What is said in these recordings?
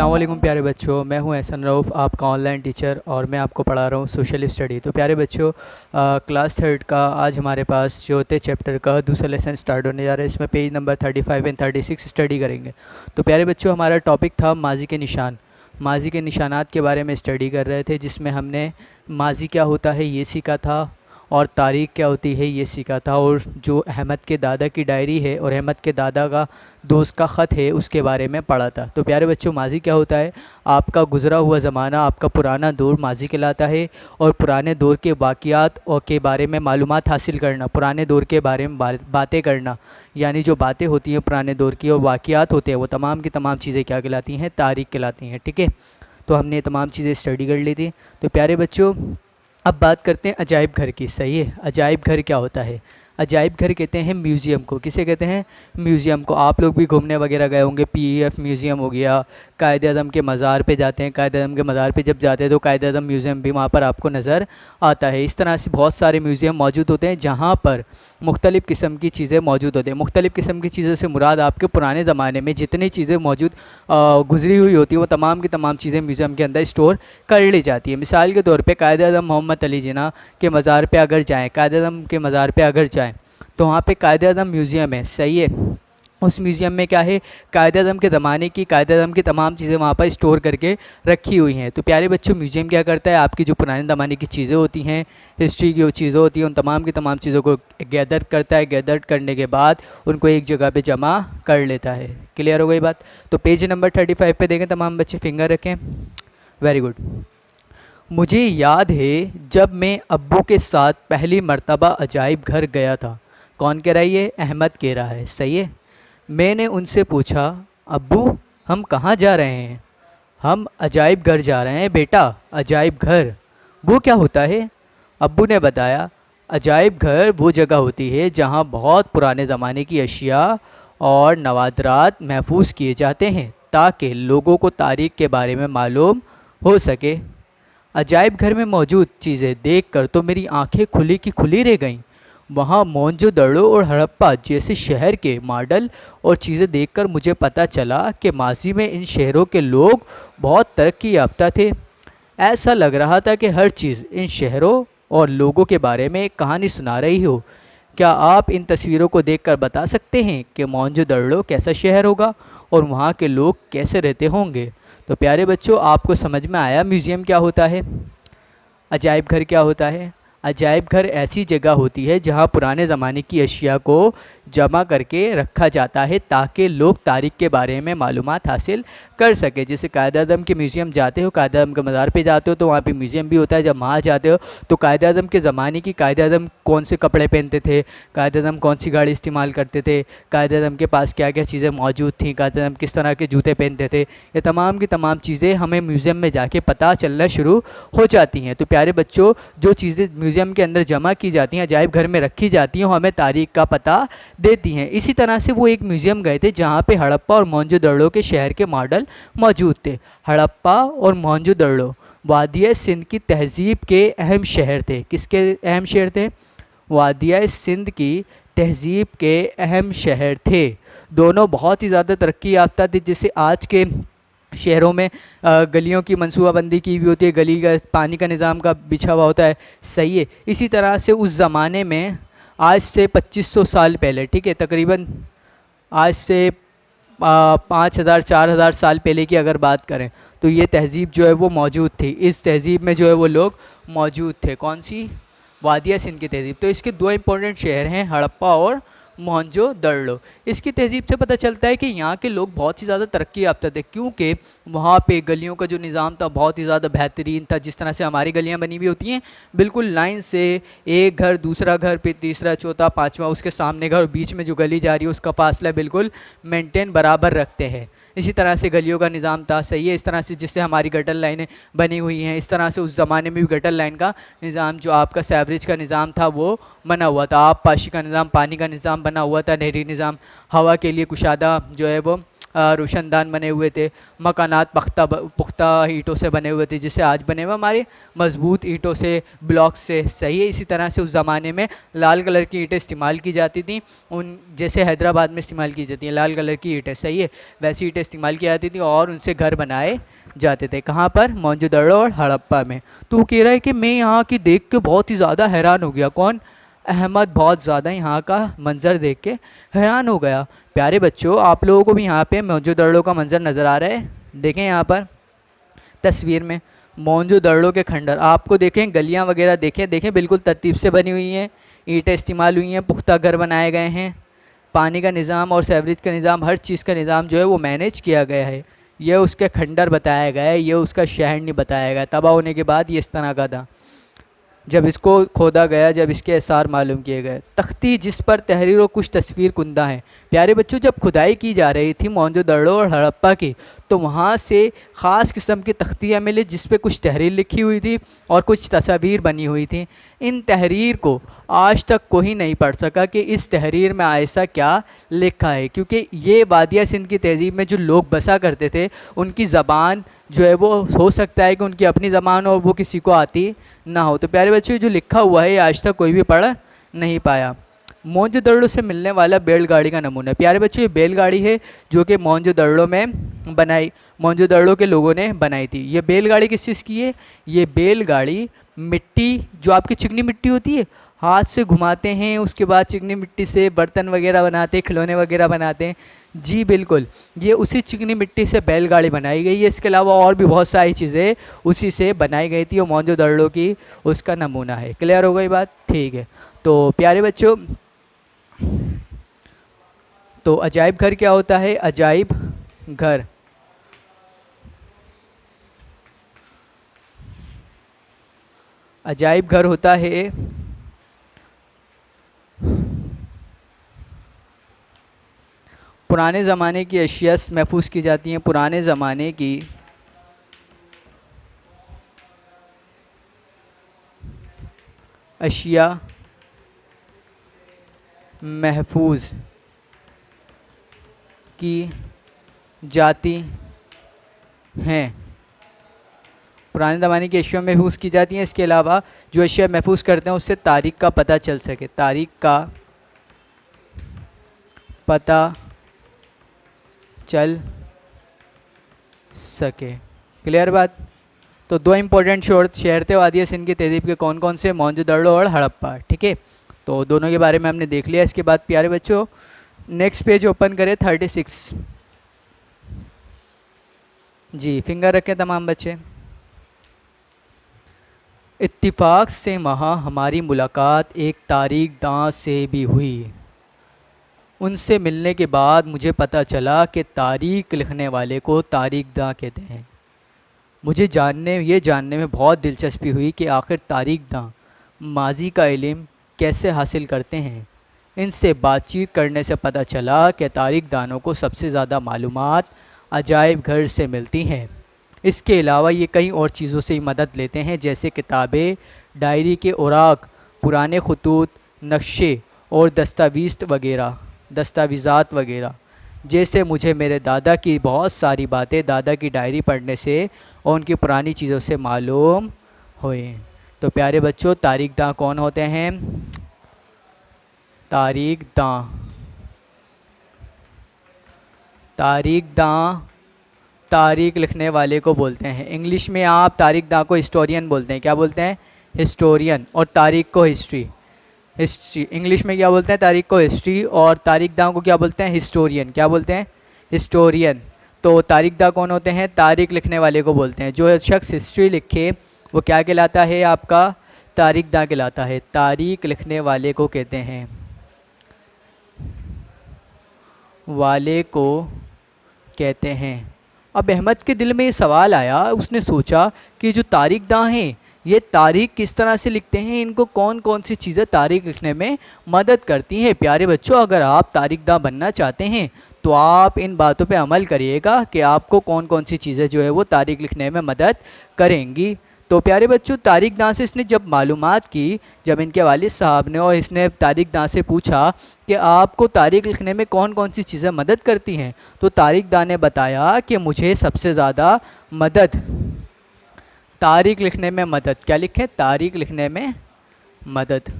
अस्सलाम वालेकुम प्यारे बच्चों, मैं हूं एहसन रऊफ़, आपका ऑनलाइन टीचर, और मैं आपको पढ़ा रहा हूं सोशल स्टडी। तो प्यारे बच्चों, क्लास थर्ड का आज हमारे पास चौथे चैप्टर का दूसरा लेसन स्टार्ट होने जा रहा है। इसमें पेज नंबर 35 एंड 36 स्टडी करेंगे। तो प्यारे बच्चों, हमारा टॉपिक था माजी के निशान। माजी के निशानात के बारे में स्टडी कर रहे थे, जिसमें हमने माजी क्या होता है ये सीखा था, और तारीख़ क्या होती है ये सीखा था, और जो अहमद के दादा की डायरी है और अहमद के दादा का दोस्त का ख़त है उसके बारे में पढ़ा था। तो प्यारे बच्चों, माजी क्या होता है? आपका गुज़रा हुआ ज़माना, आपका पुराना दौर माजी कहलाता है। और पुराने दौर के वाक़ियात और के बारे में मालूमात हासिल करना, पुराने दौर के बारे में बातें करना, यानी जो बातें होती हैं पुराने दौर की और वाक़ियात होते हैं, वो तमाम की तमाम चीज़ें क्या कहलाती हैं? तारीख़ कहलाती हैं। ठीक है, तो हमने तमाम चीज़ें स्टडी कर ली थी। तो प्यारे बच्चों, अब बात करते हैं अजायब घर की। सही है, अजायब घर क्या होता है? अजायब घर कहते हैं म्यूज़ियम को। किसे कहते हैं? म्यूज़ियम को। आप लोग भी घूमने वगैरह गए होंगे, पीईएफ म्यूज़ियम हो गया, कायद आज़म के मज़ार पे जाते हैं, कायद आज़म के मज़ार पे जब जाते हैं तो कायद आज़म म्यूज़ियम भी वहाँ पर आपको नज़र आता है। इस तरह से बहुत सारे म्यूज़ियम मौजूद होते हैं जहाँ पर मुख्तलिफ़ किस्म की चीज़ें मौजूद होती हैं। मुख्तलिफ़ किस्म की चीज़ों से मुराद आपके पुराने ज़माने में जितनी चीज़ें मौजूद गुजरी हुई होती हैं वो तमाम की तमाम चीज़ें म्यूज़ियम के अंदर स्टोर कर ली जाती है। मिसाल के तौर पे कायद आज़म मोहम्मद अली जिन्ना के मज़ार पे अगर जाएँ, कायद आज़म के मज़ार पे अगर जाएँ तो वहाँ पे कायद आज़म म्यूज़ियम है। सही है, उस म्यूज़ियम में क्या है? कायद आज़म के ज़माने की, कायद आज़म की तमाम चीज़ें वहाँ पर स्टोर करके रखी हुई हैं। तो प्यारे बच्चों, म्यूज़ियम क्या करता है? आपकी जो पुराने ज़माने की चीज़ें होती हैं, हिस्ट्री की वो चीज़ें होती हैं, उन तमाम की तमाम चीज़ों को गैदर करता है। गैदर करने के बाद उनको एक जगह पे जमा कर लेता है। क्लियर हो गई बात? तो पेज नंबर 35 पे देखें तमाम बच्चे, फिंगर रखें। Very good. मुझे याद है जब मैं अब्बू के साथ पहली मर्तबा अजायब घर गया था। कौन कह रहा है ये? अहमद कह रहा है। सही है। मैंने उनसे पूछा, अब्बू हम कहाँ जा रहे हैं? हम अजायब घर जा रहे हैं बेटा। अजायब घर वो क्या होता है? अब्बू ने बताया, अजायब घर वो जगह होती है जहाँ बहुत पुराने ज़माने की अशिया और नवादरात महफूज किए जाते हैं ताकि लोगों को तारीख़ के बारे में मालूम हो सके। अजायब घर में मौजूद चीज़ें देखकर तो मेरी आंखें खुली की खुली रह गईं। वहाँ मोहनजोदड़ो और हड़प्पा जैसे शहर के मॉडल और चीज़ें देखकर मुझे पता चला कि माजी में इन शहरों के लोग बहुत तरक्की याफ्ता थे। ऐसा लग रहा था कि हर चीज़ इन शहरों और लोगों के बारे में एक कहानी सुना रही हो। क्या आप इन तस्वीरों को देखकर बता सकते हैं कि मोहनजोदड़ो कैसा शहर होगा और वहाँ के लोग कैसे रहते होंगे? तो प्यारे बच्चों, आपको समझ में आया म्यूज़ियम क्या होता है, अजायब घर क्या होता है? अजायब घर ऐसी जगह होती है जहाँ पुराने ज़माने की अशिया को जमा करके रखा जाता है ताकि लोग तारीख़ के बारे में मालूमात हासिल कर सके। जैसे कायद आज़म के म्यूज़ियम जाते हो, कायद आज़म के मज़ार पे जाते हो तो वहाँ पे म्यूज़ियम भी होता है। जब वहाँ जाते हो तो कायद आज़म के ज़माने की, कायद आज़म कौन से कपड़े पहनते थे, कायद आज़म कौन सी गाड़ी इस्तेमाल करते थे, कायद आज़म के पास क्या क्या चीज़ें मौजूद थी, कायद आज़म किस तरह के जूते पहनते थे, ये तमाम की तमाम चीज़ें हमें म्यूज़ियम में जाके पता चलना शुरू हो जाती हैं। तो प्यारे बच्चों, जो चीज़ें म्यूज़ियम के अंदर जमा की जाती हैं, अजायब घर में रखी जाती हैं, वो हमें तारीख़ का पता देती हैं। इसी तरह से वो एक म्यूज़ियम गए थे जहाँ पे हड़प्पा और मोहनजोदड़ो के शहर के मॉडल मौजूद थे। हड़प्पा और मोहनजोदड़ो वादिया सिंध की तहज़ीब के अहम शहर थे। किसके अहम शहर थे? वादिया सिंध की तहज़ीब के अहम शहर थे। दोनों बहुत ही ज़्यादा तरक्की याफ्ता थे। जैसे आज के शहरों में गलियों की मनसूबाबंदी की हुई होती है, गली का पानी का निज़ाम का बिछा हुआ होता है। सही है। इसी तरह से उस ज़माने में आज से 2500 साल पहले, ठीक है, तकरीबन आज से 5000 4000 साल पहले की अगर बात करें तो ये तहज़ीब जो है वो मौजूद थी। इस तहज़ीब में जो है वो लोग मौजूद थे। कौन सी? वादिया सिंध की तहज़ीब। तो इसके दो इंपॉर्टेंट शहर हैं, हड़प्पा और मोहनजोदड़ो। इसकी तहज़ीब से पता चलता है कि यहाँ के लोग बहुत ही ज़्यादा तरक्की याफ्ता थे, क्योंकि वहाँ पे गलियों का जो निज़ाम था बहुत ही ज़्यादा बेहतरीन था। जिस तरह से हमारी गलियाँ बनी हुई होती हैं, बिल्कुल लाइन से, एक घर दूसरा घर पे तीसरा चौथा पाँचवा, उसके सामने घर, बीच में जो गली जा रही है उसका फासला बिल्कुल मेंटेन बराबर रखते हैं। इसी तरह से गलियों का निज़ाम था। सही है। इस तरह से जिससे हमारी गटर लाइनें बनी हुई हैं, इस तरह से उस ज़माने में भी गटर लाइन का निज़ाम, जो आपका सेवरेज का निज़ाम था, वो बना हुआ था। आब पाशी का निज़ाम, पानी का निज़ाम बना हुआ था, नहरी निज़ाम, हवा के लिए कुशादा जो है वो रोशनदान बने हुए थे, मकानात पुख्ता ईंटों से बने हुए थे, जिसे आज बने हुए हमारे मजबूत ईंटों से, ब्लॉक से। सही है। इसी तरह से उस ज़माने में लाल कलर की ईंटें इस्तेमाल की जाती थी, उन जैसे हैदराबाद में इस्तेमाल की जाती हैं लाल कलर की ईंटें। सही है, वैसी ईंटें इस्तेमाल की जाती थी और उनसे घर बनाए जाते थे। कहाँ पर? मोहनजोदड़ो और हड़प्पा में। तो वो कह रहा है कि मैं यहाँ की देख के बहुत ही ज़्यादा हैरान हो गया। कौन? अहमद बहुत ज़्यादा यहाँ का मंज़र देख के हैरान हो गया। प्यारे बच्चों, आप लोगों को भी यहाँ पे मोहनजोदड़ो का मंज़र नज़र आ रहा है? देखें यहाँ पर तस्वीर में मोहनजोदड़ो के खंडर आपको देखें, गलियाँ वगैरह देखें, देखें बिल्कुल तरतीब से बनी हुई हैं, ईंटें इस्तेमाल हुई हैं, पुख्ता घर बनाए गए हैं, पानी का निज़ाम और सेवरेज का निज़ाम, हर चीज़ का निज़ाम जो है वो मैनेज किया गया है। ये उसके खंडर बताया गया है, ये उसका शहर नहीं बताया गया। तबाह होने के बाद ये इस तरह का था जब इसको खोदा गया, जब इसके आसार मालूम किए गए। तख्ती जिस पर तहरीर और कुछ तस्वीर कुंदा हैं। प्यारे बच्चों, जब खुदाई की जा रही थी मोहनजोदड़ो और हड़प्पा की, तो वहाँ से ख़ास किस्म की तख्तियाँ मिली जिस पे कुछ तहरीर लिखी हुई थी और कुछ तस्वीर बनी हुई थी। इन तहरीर को आज तक कोई नहीं पढ़ सका कि इस तहरीर में ऐसा क्या लिखा है, क्योंकि ये वादिया सिंध की तहज़ीब में जो लोग बसा करते थे उनकी ज़बान जो है वो हो सकता है कि उनकी अपनी ज़बान और वो किसी को आती ना हो। तो प्यारे बच्चों, जो लिखा हुआ है आज तक कोई भी पढ़ नहीं पाया। मोहनजोदड़ो से मिलने वाला बैलगाड़ी का नमूना। प्यारे बच्चों, ये बैलगाड़ी है जो कि मोहनजोदड़ो में मोहनजोदड़ो के लोगों ने बनाई थी। ये बैलगाड़ी किस चीज़ की है? ये बैलगाड़ी मिट्टी, जो आपकी चिकनी मिट्टी होती है, हाथ से घुमाते हैं, उसके बाद चिकनी मिट्टी से बर्तन वगैरह बनाते हैं, खिलौने वगैरह बनाते हैं। जी बिल्कुल, ये उसी चिकनी मिट्टी से बैलगाड़ी बनाई गई है। इसके अलावा और भी बहुत सारी चीज़ें उसी से बनाई गई थी और मोहनजोदड़ो की उसका नमूना है। क्लियर हो गई बात? ठीक है। तो प्यारे बच्चों, तो अजायब घर क्या होता है? अजायब घर अजायब घर होता है पुराने ज़माने की अशिया महफूज की जाती हैं। पुराने ज़माने की अशिया महफूज की जाती हैं। पुराने ज़माने की अशिया महफूज की जाती हैं। इसके अलावा जो अशिया महफूज करते हैं उससे तारीख़ का पता चल सके, तारीख़ का पता चल सके। क्लियर बात? तो दो इम्पोर्टेंट शहर थे वादिया सिंध की तहज़ीब के, कौन कौन से? मोहनजोदड़ो और हड़प्पा। ठीक है, तो दोनों के बारे में हमने देख लिया। इसके बाद प्यारे बच्चों, नेक्स्ट पेज ओपन करें 36। जी, फिंगर रखें तमाम बच्चे। इत्तिफाक से वहाँ हमारी मुलाकात एक तारीख दां से भी हुई। उनसे मिलने के बाद मुझे पता चला कि तारीख लिखने वाले को तारीख दां कहते हैं। मुझे ये जानने में बहुत दिलचस्पी हुई कि आखिर तारीख दां माजी का इल्म कैसे हासिल करते हैं। इनसे बातचीत करने से पता चला कि तारीख दानों को सबसे ज़्यादा मालूमात अजायब घर से मिलती हैं। इसके अलावा ये कई और चीज़ों से मदद लेते हैं, जैसे किताबें, डायरी के औराक, पुराने खतूत, नक्शे और दस्तावेज़ात वगैरह। जैसे मुझे मेरे दादा की बहुत सारी बातें दादा की डायरी पढ़ने से और उनकी पुरानी चीज़ों से मालूम हुई। तो प्यारे बच्चों, तारीख दां कौन होते हैं? तारीख दां तारीख लिखने वाले को बोलते हैं। इंग्लिश में आप तारीख दां को हिस्टोरियन बोलते हैं। क्या बोलते हैं? हिस्टोरियन। और तारीख को हिस्ट्री इंग्लिश में क्या बोलते हैं? तारीख को हिस्ट्री। और तारीख दां को क्या बोलते हैं? हिस्टोरियन। क्या बोलते हैं? हिस्टोरियन। तो तारीख दां कौन होते हैं? तारीख लिखने वाले को बोलते हैं। जो शख्स हिस्ट्री लिखे वो क्या कहलाता है? आपका तारीख दां कहलाता है। तारीख लिखने वाले को कहते हैं, अब अहमद के दिल में ये सवाल आया, उसने सोचा कि जो तारीख दां हैं ये तारीख किस तरह से लिखते हैं, इनको कौन कौन सी चीज़ें तारीख लिखने में मदद करती हैं। प्यारे बच्चों, अगर आप तारीख दां बनना चाहते हैं तो आप इन बातों पे अमल करिएगा कि आपको कौन कौन सी चीज़ें जो है वो तारीख लिखने में मदद करेंगी। तो प्यारे बच्चों, तारिक दां से इसने जब मालूमात की, जब इनके वालिद साहब ने और इसने तारिक दां से पूछा कि आपको तारीख लिखने में कौन कौन सी चीज़ें मदद करती हैं, तो तारिक दां ने बताया कि मुझे सबसे ज़्यादा मदद तारीख लिखने में मदद, क्या लिखें, तारीख लिखने में मदद।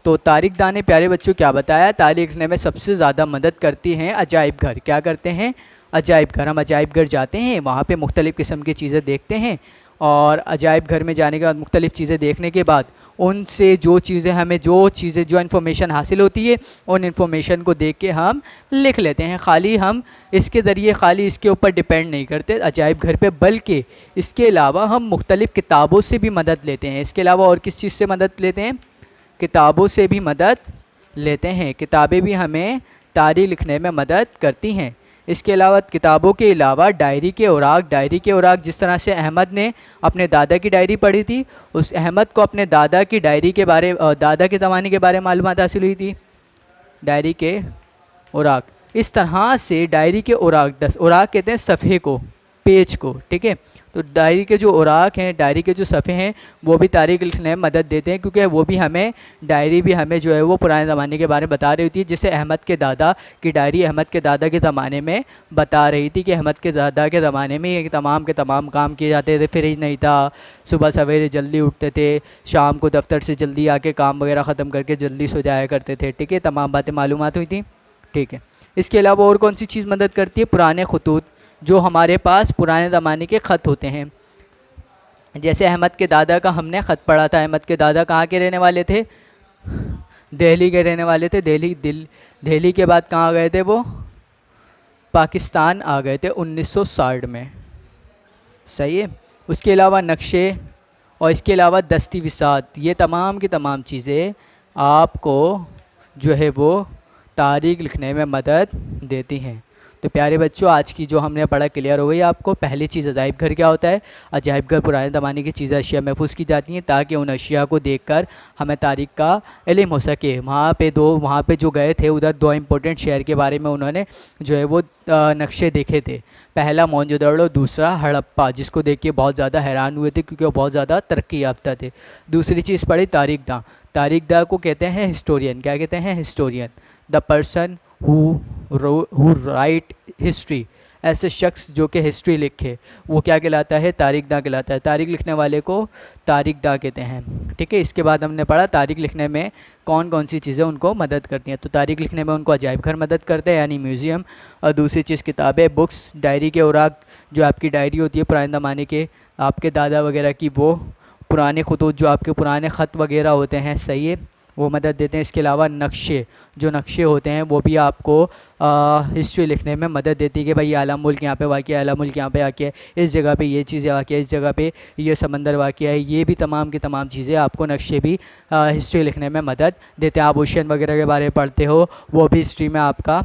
तो तारिक दां ने प्यारे बच्चों क्या बताया, तारीख लिखने में सबसे ज़्यादा मदद करती हैं अजायब घर। क्या करते हैं, अजायब घर। हम अजायब घर जाते हैं, वहाँ पे मुख्तलिफ़ किस्म की चीज़ें देखते हैं, और अजायब घर में जाने के बाद मुख्तलिफ़ चीज़ें देखने के बाद उनसे जो चीज़ें हमें जो इन्फॉर्मेशन हासिल होती है, उन इन्फॉर्मेशन को देख के हम लिख लेते हैं। खाली हम इसके ज़रिए खाली इसके ऊपर डिपेंड नहीं करते अजायब घर पे, बल्कि इसके अलावा हम मुख्तलिफ़ किताबों से भी मदद लेते हैं। इसके अलावा और किस चीज़ से मदद लेते हैं, किताबों से भी मदद लेते हैं। किताबें भी हमें तारीख लिखने में मदद करती हैं। इसके अलावा किताबों के अलावा डायरी के औराक, जिस तरह से अहमद ने अपने दादा की डायरी पढ़ी थी, उस अहमद को अपने दादा की डायरी के बारे दादा के ज़माने के बारे में मालूमात हासिल हुई थी, डायरी के औराक। इस तरह से डायरी के औराक, 10 औराक कहते हैं सफ़े को, पेज को, ठीक है। तो डायरी के जो औराक हैं, डायरी के जो सफ़े हैं, वो भी तारीख लिखने में मदद देते हैं, क्योंकि वो भी हमें डायरी भी हमें जो है वो पुराने ज़माने के बारे में बता रही होती है। जैसे अहमद के दादा की डायरी अहमद के दादा के ज़माने में बता रही थी कि अहमद के दादा के ज़माने में ये तमाम के तमाम काम किए जाते थे। फ्रिज नहीं था, सुबह सवेरे जल्दी उठते थे, शाम को दफ्तर से जल्दी आके काम वगैरह ख़त्म करके जल्दी सो जाया करते थे, ठीक है। तमाम बातें मालूमात हुई थी, ठीक है। इसके अलावा और कौन सी चीज़ मदद करती है, पुराने खतूत, जो हमारे पास पुराने ज़माने के ख़त होते हैं। जैसे अहमद के दादा का हमने ख़त पढ़ा था, अहमद के दादा कहाँ के रहने वाले थे, दिल्ली के रहने वाले थे। दिल्ली के बाद कहाँ गए थे वो, पाकिस्तान आ गए थे 1960 में, सही है। उसके अलावा नक्शे और इसके अलावा दस्ती विसात, ये तमाम की तमाम चीज़ें आपको जो है वो तारीख लिखने में मदद देती हैं। तो प्यारे बच्चों, आज की जो हमने पढ़ा क्लियर हो गई आपको। पहली चीज़, अजायब घर क्या होता है। अजायब घर पुराने ज़माने की चीज़ें, अशिया महफूज की जाती हैं, ताकि उन अशिया को देखकर हमें तारीख का इल्म हो सके। वहाँ पे जो गए थे, उधर 2 इम्पोर्टेंट शहर के बारे में उन्होंने जो है वो नक्शे देखे थे। पहला मोहनजोदड़ो, दूसरा हड़प्पा, जिसको देख के बहुत ज़्यादा हैरान हुए थे, क्योंकि वो बहुत ज़्यादा तरक्की याफ्ता थे। दूसरी चीज़ पढ़ी तारीख दां। तारीख दां को कहते हैं हिस्टोरियन। क्या कहते हैं, historian, the person who right history. ऐसे शख्स जो कि हिस्ट्री लिखे, वो क्या कहलाता है, तारीख दां कहलाता है। तारीख लिखने वाले को तारीख दां कहते हैं, ठीक है। इसके बाद हमने पढ़ा तारीख लिखने में कौन कौन सी चीज़ें उनको मदद करती हैं। तो तारीख लिखने में उनको अजायब घर मदद करते हैं, यानी म्यूज़ियम। और दूसरी चीज़ किताबें, बुक्स, डायरी के औराक, जो आपकी डायरी होती है पुराने ज़माने के आपके दादा वगैरह की, वो पुराने खतूत, जो आपके पुराने ख़त वगैरह होते हैं, सही है, वो मदद देते हैं। इसके अलावा नक्शे, जो नक्शे होते हैं, वो भी आपको हिस्ट्री लिखने में मदद देती है कि भाई ये आला मुल्क यहाँ पे वाक़ है, आला मुल्क यहाँ पे वाक़ है, इस जगह पे ये चीज़ें वाक़ है, इस जगह पे ये समंदर वाक़ है। ये भी तमाम की तमाम चीज़ें आपको नक्शे भी हिस्ट्री लिखने में मदद देते हैं। आप ओशन वगैरह के बारे में पढ़ते हो, वो भी हिस्ट्री में आपका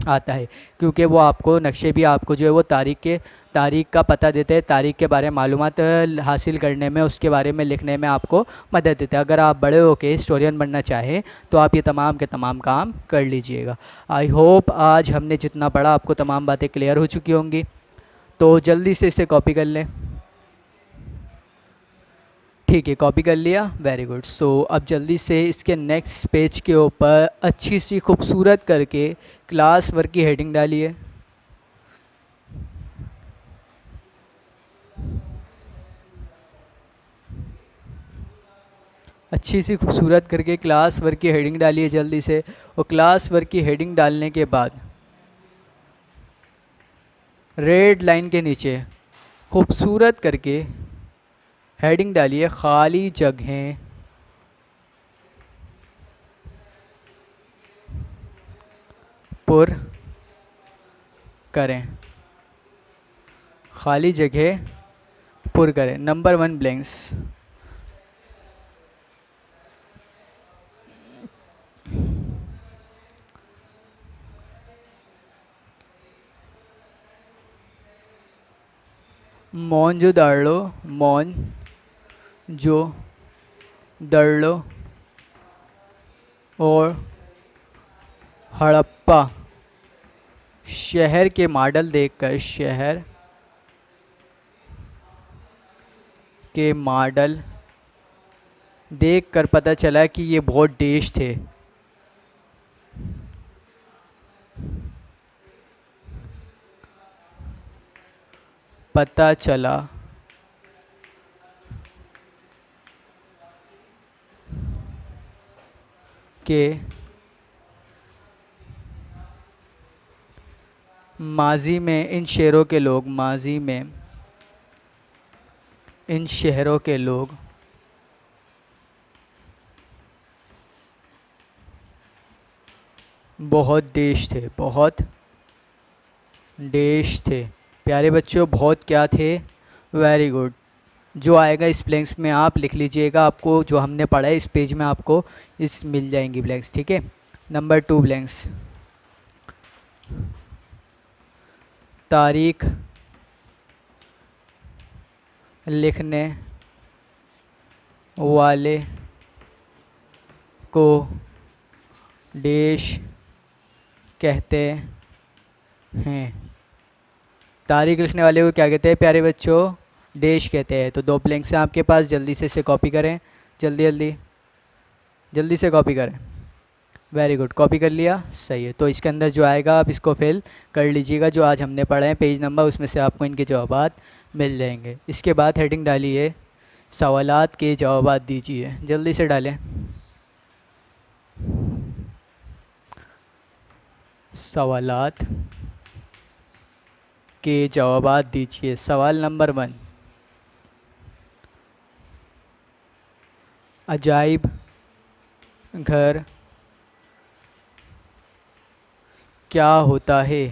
आता है, क्योंकि वो आपको नक्शे भी आपको जो है वो तारीख़ का पता देते हैं, तारीख़ के बारे में मालूमात हासिल करने में, उसके बारे में लिखने में आपको मदद देते हैं। अगर आप बड़े होकर हिस्टोरियन बनना चाहें तो आप ये तमाम के तमाम काम कर लीजिएगा। आई होप आज हमने जितना पढ़ा आपको तमाम बातें क्लियर हो चुकी होंगी। तो जल्दी से इसे कॉपी कर लें, ठीक है, कॉपी कर लिया, वेरी गुड। सो अब जल्दी से इसके नेक्स्ट पेज के ऊपर अच्छी सी खूबसूरत करके क्लास वर्क की हेडिंग डालिए। अच्छी सी खूबसूरत करके क्लास वर्क की हेडिंग डालिए जल्दी से। और क्लास वर्क की हेडिंग डालने के बाद रेड लाइन के नीचे खूबसूरत करके हेडिंग डालिए, खाली जगहें पुर करें, खाली जगह पुर करें। Number 1 blanks. मोहनजोदड़ो, मोहनजोदड़ो और हड़प्पा शहर के मॉडल देखकर, शहर के मॉडल देखकर पता चला कि ये बहुत देश थे। पता चला कि माजी में इन शहरों के लोग, माजी में इन शहरों के लोग बहुत देश थे, बहुत देश थे। प्यारे बच्चों, बहुत क्या थे? Very good. जो आएगा इस ब्लैंक्स में आप लिख लीजिएगा, आपको जो हमने पढ़ा है इस पेज में आपको इस मिल जाएंगी ब्लैंक्स, ठीक है। नंबर 2 ब्लैंक्स, तारीख लिखने वाले को देश कहते हैं। तारीख लिखने वाले को क्या कहते हैं प्यारे बच्चों? देश कहते हैं। तो 2 ब्लैंक्स हैं आपके पास, जल्दी से इसे कॉपी करें, जल्दी जल्दी जल्दी से कॉपी करें। वेरी गुड, कॉपी कर लिया, सही है। तो इसके अंदर जो आएगा आप इसको फिल कर लीजिएगा, जो आज हमने पढ़ा है पेज नंबर, उसमें से आपको इनके जवाबात मिल जाएंगे। इसके बाद हेडिंग डालिए, सवालात के जवाबात दीजिए, जल्दी से डालें। सवालात के जवाबात दीजिए। सवाल नंबर 1, अजाइब घर क्या होता है?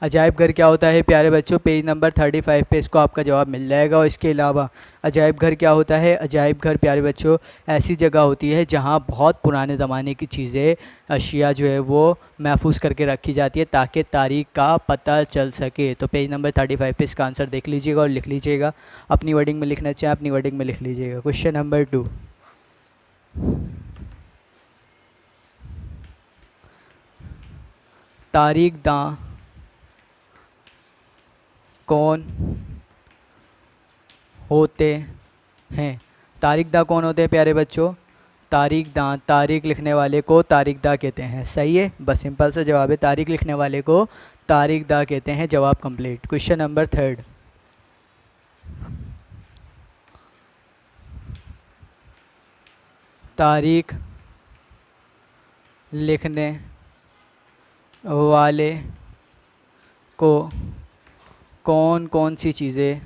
अजाइब घर क्या होता है प्यारे बच्चों? पेज नंबर 35 पे इसको आपका जवाब मिल जाएगा। और इसके अलावा अजाइब घर क्या होता है? अजाइब घर प्यारे बच्चों ऐसी जगह होती है जहाँ बहुत पुराने ज़माने की चीज़ें, अशिया जो है वो महफूज करके रखी जाती है ताकि तारीख का पता चल सके। तो पेज नंबर 35 पे इसका आंसर देख लीजिएगा और लिख लीजिएगा। अपनी वर्डिंग में लिखना चाहें अपनी वर्डिंग में लिख लीजिएगा। क्वेश्चन नंबर 2, तारीख दां कौन होते हैं? तारीखदा कौन होते हैं प्यारे बच्चों? तारीखदां, तारीख लिखने वाले को तारीखदा कहते हैं। सही है, बस सिंपल सा जवाब है, तारीख लिखने वाले को तारीखदा कहते हैं। जवाब कंप्लीट। क्वेश्चन नंबर 3, तारीख लिखने वाले को कौन कौन सी चीज़ें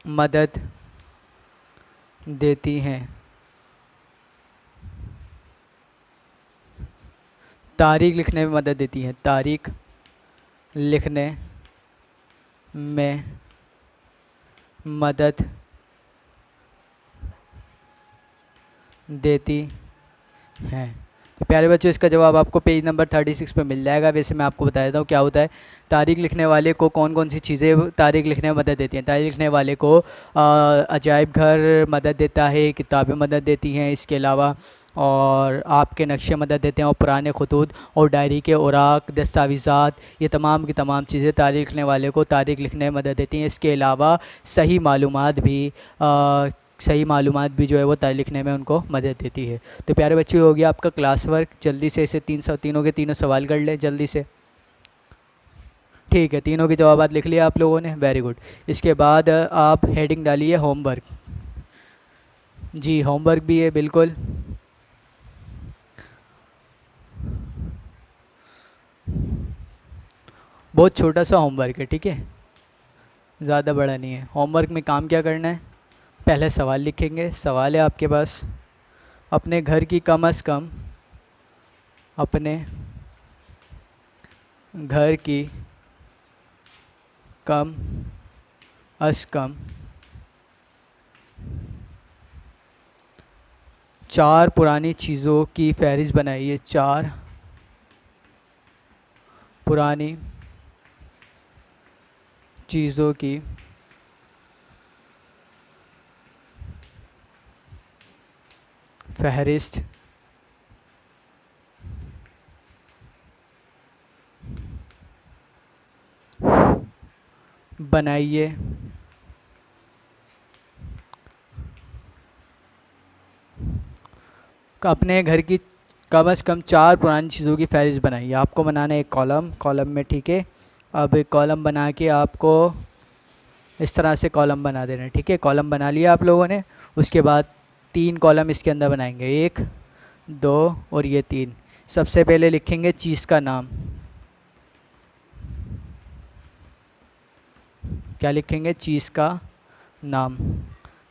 मदद देती हैं? तारीख लिखने में मदद देती हैं, तारीख लिखने में मदद देती हैं। तो प्यारे बच्चों इसका जवाब आपको पेज नंबर 36 पे मिल जाएगा। वैसे मैं आपको बता देता हूँ क्या होता है। तारीख लिखने वाले को कौन कौन सी चीज़ें तारीख लिखने में मदद देती हैं? तारीख लिखने वाले को अजाइब घर मदद देता है, किताबें मदद देती हैं, इसके अलावा और आपके नक्शे मदद देते हैं, और पुराने खतूत और डायरी के औराक, दस्तावेज़ात, ये तमाम की तमाम चीज़ें तारीख लिखने वाले को तारीख लिखने में मदद देती हैं। इसके अलावा सही मालूमात भी जो है वो तारीख लिखने में उनको मदद देती है। तो प्यारे बच्चे हो गया आपका क्लास वर्क। जल्दी से इसे तीनों के तीनों सवाल कर लें जल्दी से। ठीक है, तीनों के जवाब लिख लिया आप लोगों ने, वेरी गुड। इसके बाद आप हेडिंग डालिए होमवर्क। जी होमवर्क भी है, बिल्कुल। बहुत छोटा सा होमवर्क है, ठीक है, ज़्यादा बड़ा नहीं है। होमवर्क में काम क्या करना है? पहले सवाल लिखेंगे। सवाल है आपके पास, अपने घर की कम अज़ कम, अपने घर की कम अज़ कम 4 पुरानी चीज़ों की फहरिस्त बनाइए। 4 पुरानी चीज़ों की फहरिस्त बनाइए। अपने घर की कम से कम 4 पुरानी चीज़ों की फहरिस्त बनाइए। आपको बनाना है एक कॉलम में, ठीक है। अब एक कॉलम बना के आपको इस तरह से कॉलम बना देना है, ठीक है। कॉलम बना लिया आप लोगों ने। उसके बाद 3 कॉलम इसके अंदर बनाएंगे, 1 2 और ये 3। सबसे पहले लिखेंगे चीज़ का नाम। क्या लिखेंगे? चीज़ का नाम।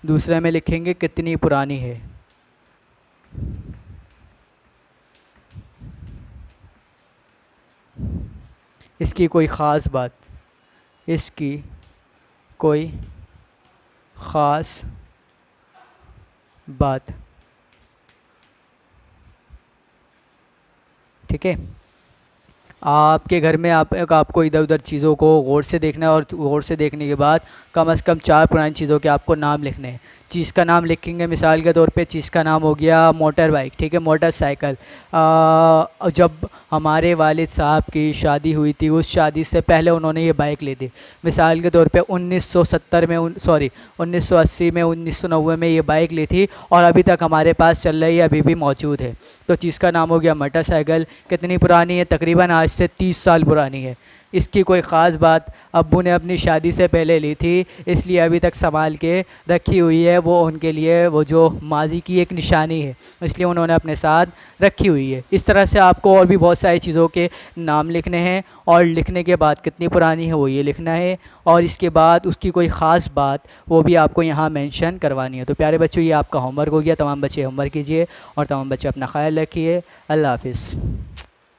दूसरे में लिखेंगे कितनी पुरानी है। इसकी कोई ख़ास बात, इसकी कोई ख़ास बात, ठीक है। आपके घर में आपको इधर उधर चीज़ों को गौर से देखना है और गौर से देखने के बाद कम से कम 4 पुरानी चीज़ों के आपको नाम लिखने हैं। चीज़ का नाम लिखेंगे, मिसाल के तौर पे चीज़ का नाम हो गया मोटर बाइक, ठीक है, मोटरसाइकिल। जब हमारे वालिद साहब की शादी हुई थी, उस शादी से पहले उन्होंने ये बाइक ली थी। मिसाल के तौर पे 1970 में 1980 में 1990 में ये बाइक ली थी और अभी तक हमारे पास चल रही है, अभी भी मौजूद है। तो चीज़ का नाम हो गया मोटरसाइकिल। कितनी पुरानी है? तकरीबन आज से 30 साल पुरानी है। इसकी कोई ख़ास बात, अब्बू ने अपनी शादी से पहले ली थी, इसलिए अभी तक संभाल के रखी हुई है। वो उनके लिए वो जो माजी की एक निशानी है, इसलिए उन्होंने अपने साथ रखी हुई है। इस तरह से आपको और भी बहुत सारी चीज़ों के नाम लिखने हैं और लिखने के बाद कितनी पुरानी है वो ये लिखना है, और इसके बाद उसकी कोई ख़ास बात वो भी आपको यहाँ मेंशन करवानी है। तो प्यारे बच्चों, ये आपका होमवर्क हो गया। तमाम बच्चे होमवर्क कीजिए और तमाम बच्चे अपना ख्याल रखिए। अल्लाह हाफ़िज़।